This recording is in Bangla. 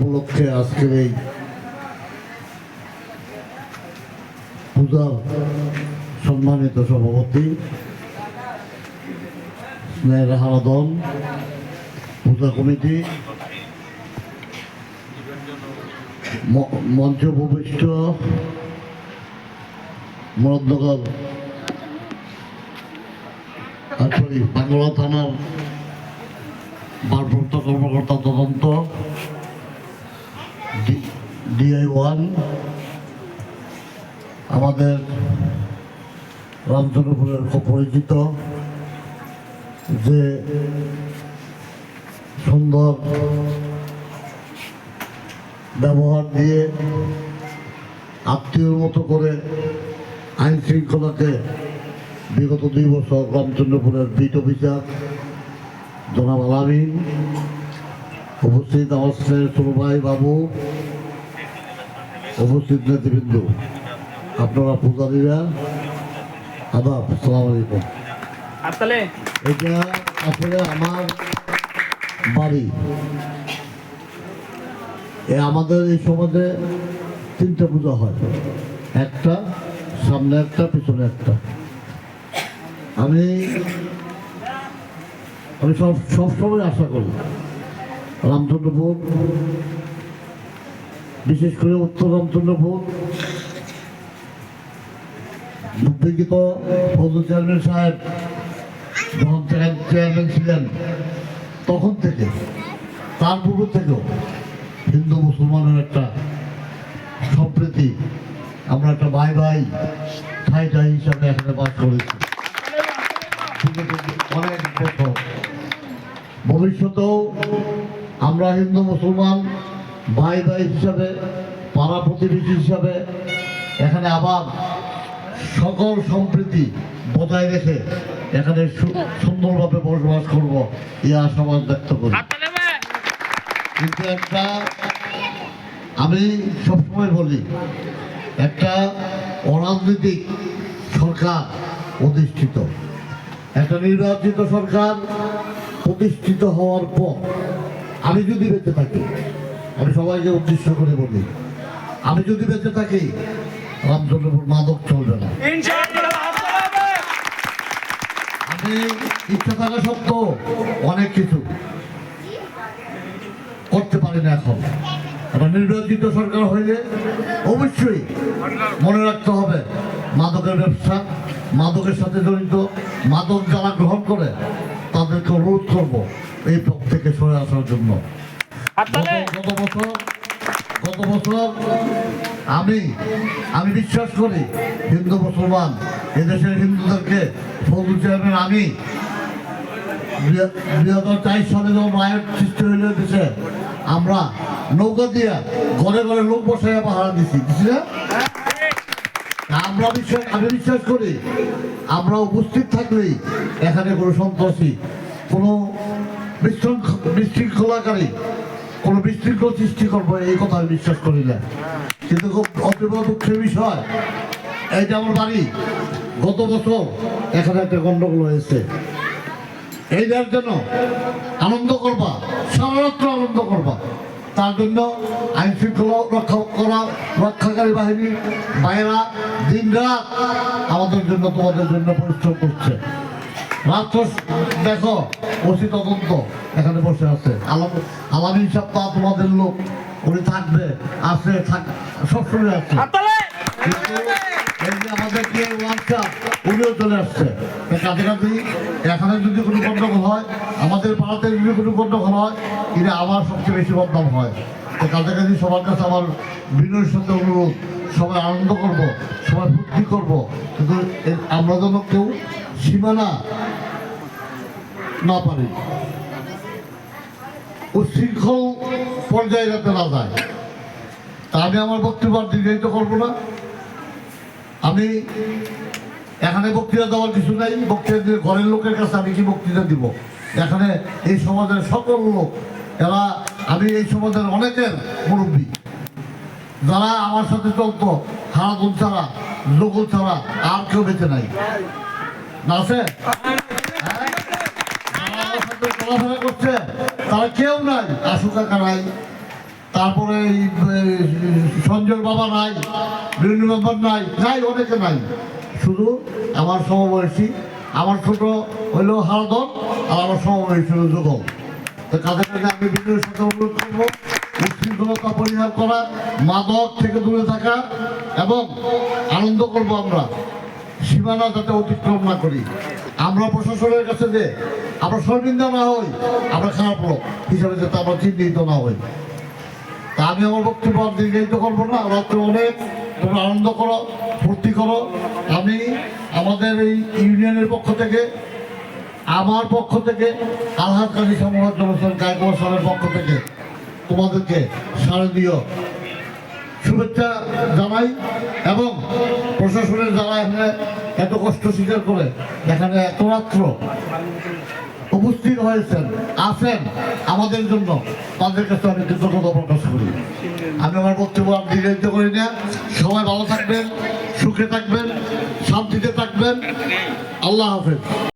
উপলক্ষে আজকের এই পূজার সম্মানিত সভাপতি স্নেহের হারাদন পূজা কমিটি, মঞ্চ উপবিষ্ট মুরাদনগর বাংলা থানার ভারপ্রাপ্ত কর্মকর্তা তদন্ত DI-1, আমাদের রামচন্দ্রপুরের খুব পরিচিত যে সুন্দর ব্যবহার দিয়ে আত্মীয়র মতো করে আইন শৃঙ্খলাকে বিগত 2 বছর রামচন্দ্রপুরের বিট অফিসার জনাব আলামিন, উপস্থিত আমার ছোট ভাই বাবু, উপস্থিত নেতৃবৃন্দ, আপনারা পূজারীরা, আদাব, আসসালামু আলাইকুম। এটা আসলে আমার বাড়ি। আমাদের এই সমাজে 3টে পূজা হয়, একটা সামনে, একটা পিছনে একটা। আমি সবসময় আশা করি রামচন্দ্রপুর, বিশেষ করে উত্তর রামচন্দ্রপুর, বিগত ফজল চেয়ারম্যান সাহেব যখন চেয়ারম্যান ছিলেন তখন থেকে, তার পূর্ব থেকেও হিন্দু মুসলমানের একটা সম্প্রীতি, আমরা একটা ভাই ভাই ঠাই ঠাই হিসাবে এখানে বাস করেছি অনেক বছর। ভবিষ্যতেও আমরা হিন্দু মুসলমান ভাই ভাই হিসাবে, পাড়া প্রতিবেশী হিসাবে এখানে আবার সকল সম্প্রীতি বজায় রেখে এখানে সুন্দরভাবে বসবাস করবো, এই আশাবাদ ব্যক্ত করি। কিন্তু একটা আমি সবসময় বলি, একটা অরাজনৈতিক সরকার অধিষ্ঠিত, একটা নির্বাচিত সরকার প্রতিষ্ঠিত হওয়ার পর আমি যদি বেঁচে থাকি, আমি সবাইকে উদ্দেশ্য করে বলি, আমি যদি বেঁচে থাকি রামচন্দ্রপুর মাদক চলবে না। আমি ইচ্ছা থাকা সত্ত্বেও অনেক কিছু করতে পারি না। এখন একটা নির্বাচিত সরকার হইলে অবশ্যই মনে রাখতে হবে মাদকের ব্যবসা, মাদকের সাথে জড়িত, মাদক যারা গ্রহণ করে তাদেরকে অনুরোধ করবো এই পথ থেকে সরে আসার জন্য। গত বছর আমি বিশ্বাস করি হিন্দু মুসলমান এদেশের হিন্দুদেরকে ফজল চেয়ারম্যান, আমি 2004 সালে যখন রায়ট সৃষ্টি হইল দেশে, আমরা নৌকা দিয়া ঘরে ঘরে লোক বসাইয়া পাহারা দিছি না। আমি বিশ্বাস করি আমরা উপস্থিত থাকলেই এখানে কোনো সন্ত্রাসী, কোনো বিশৃঙ্খলাকারী, কোনো বিশৃঙ্খল সৃষ্টি করবো এই কথা আমি বিশ্বাস করি না। কিন্তু খুব অতীব দুঃখের বিষয়, এইটা আমার বাড়ি। গত বছর এখানে একটা গন্ডগোল হয়েছে, এইটার জন্য আনন্দ করবা, সারারাত্র আনন্দ করবা, তার জন্য আইন শৃঙ্খলা রক্ষাকারী বাহিনী ভাইয়েরা দিন রাত আমাদের জন্য, তোমাদের জন্য পরিশ্রম করছে। রাত্র দেখো ওসি তদন্ত এখানে বসে আছে, আলামিন সাহেব তোমাদের লোক, উনি থাকবে, আছে, সবসময় আছে। আমাদের উনিও চলে আসছে কাছাকাছি। এখানে যদি কোনো গন্ডগোল হয়, আমাদের পাড়াতে যদি কোনো গন্ডগোল হয়, এটা আমার সবচেয়ে বেশি বদনাম হয়। কাছাকাছি সবার কাছে আমার বিনয়ের সাথে অনুরোধ, সবাই আনন্দ করব, সবাই বুদ্ধি করব, কিন্তু আমরা যেন কেউ সীমানা না পারি, উশৃঙ্খল পর্যায়ে যাতে না যায়। তা আমি আমার বক্তব্য দীর্ঘায়িত করবো না। আমি এখানে বক্তৃতা দেওয়ার কিছু নাই, বক্তৃতা দিয়ে ঘরের লোকের কাছে আমি কি বক্তৃতা দিব? এখানে এই সমাজের সকল লোক, এরা, আমি এই সমাজের অনেকের মুরব্বী, যারা আমার সাথে চলতো, হারাদুল ছাড়া, লোকল ছাড়া আর কেউ বেঁচে নাই, না আছে? আমার সাথে চলাফেরা করছে তারা কেউ নাই, আশু কাকা নাই, তারপরে এই সঞ্জয় বাবা নাই, বিভিন্ন মেম্বার নাই, অনেকে নাই। শুধু আমার সমবয়সী, আমার ছোট হইলেও হারদন, আর আমার সমবয়সী হলো যুগল। তো কাদের কাছে আমি বিদ্রোহের সাথে অনুরোধ করবো উশৃঙ্খলতা পরিহার করা, মাদক থেকে দূরে থাকা এবং আনন্দ করব আমরা সীমানা যাতে অতিক্রম না করি। আমরা প্রশাসনের কাছে যে আমরা শর্মিন্দা না হই, আমরা খারাপ লোক হিসাবে যাতে আমরা চিহ্নিত না হই। তা আমি আমার বক্তব্য দীর্ঘায়িত করবো না। রাত্রে অনেক তোমরা আনন্দ করো, ফুর্তি করো। আমি আমাদের এই ইউনিয়নের পক্ষ থেকে, আমার পক্ষ থেকে, আলহাজ কাজী সামুহাজ জনসন গায়কোয়াড় সাহেবের পক্ষ থেকে তোমাদেরকে শারদীয় শুভেচ্ছা জানাই এবং প্রশাসনের যারা এখানে এত কষ্ট স্বীকার করে এখানে এত রাত্র উপস্থিত হয়েছেন, আছেন আমাদের জন্য, তাদের কাছে আমি কৃতজ্ঞতা প্রকাশ করি। আমি আমার বক্তব্য আর দীর্ঘায়িত করি না। সবাই ভালো থাকবেন, সুখে থাকবেন, শান্তিতে থাকবেন। আল্লাহ হাফেজ।